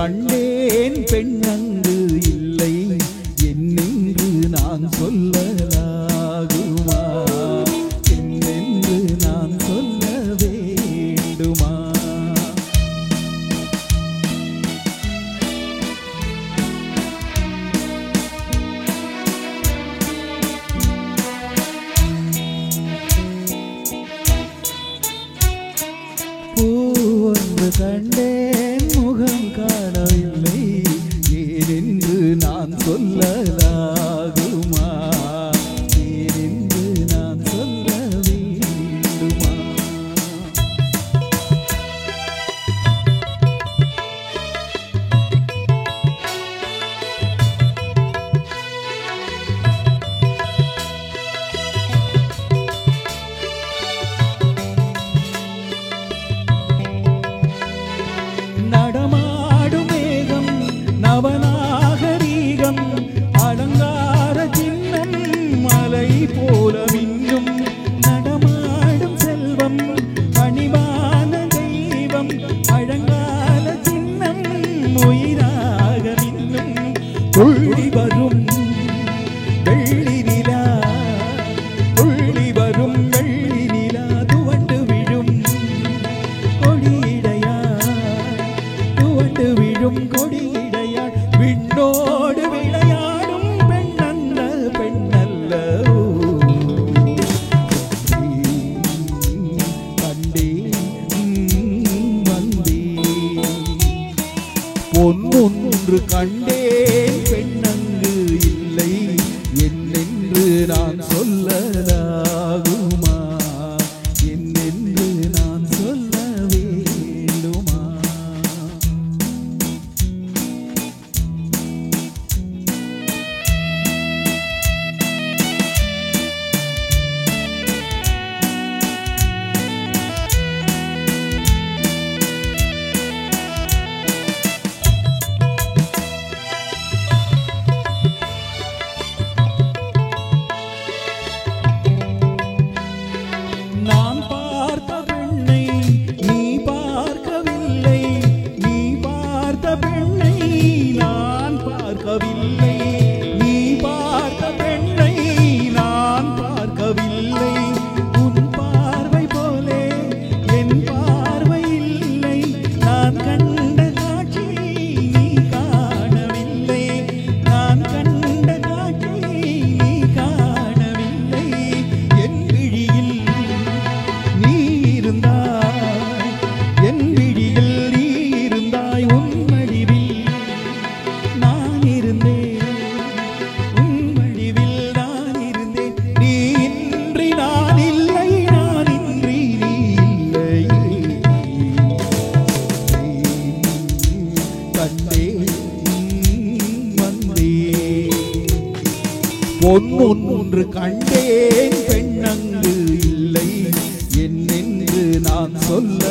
கண்டேன் பெண்ணங்கு இல்லை என்னென்று நான் சொல்லலாகுமா என்னென்று நான் சொல்ல வேண்டுமா பூவொன்று கண்டேன் முகம் காணவில்லை ஏனென்று நான் சொல்லலாகுமா ஏனென்று நான் சொல்ல வேண்டுமா நடமாடும் மேகம் நவநாகரீகம் அலங்கார சின்னம் மலை போல மின்னும் நடமாடும் செல்வம் பணிவான தெய்வம் பழங்கால சின்னம் உயிராக மின்னும் துள்ளி வரும் வெள்ளி நிலா துள்ளி வரும் வெள்ளி நிலா துவண்டு விழும் விழும் கொடியிடையாள் விண்ணோடு விளையாடும் பெண்ணல்ல பெண்ணல்ல கண்டே வந்தே பொன்னொன்று கண்டேன் பெண்ணங்கு இல்லை என்னென்று நான் சொல்லலாகுமா என்னென்று நான் சொல்ல வேண்டுமா நான் பார்த்த பெண்ணை நீ பார்க்கவில்லை நீ பார்த்த பெண்ணை நான் பார்க்கவில்லை நீ பார்த்த பெண்ணை நான் பார்க்கவில்லை உன் பார்வை போலே என் பார்வை இல்லை நான் கண்ட காட்சி நீ காணவில்லை நான் கண்ட காட்சி நீ காணவில்லை என் விழியில் நீ இருந்தாய் என் விழியில் நீ இருந்தாய் உன் வடிவில் நான் இருந்தேன் உன் வடிவில் நான் இருந்தேன் நீ இன்றி நான் இல்லை நான் இன்றி நீ இல்லை கண்டேன் வந்தேன் பொன்னொன்று கண்டேன் பெண்ணங்கு இல்லை என்னென்று நான் சொல்ல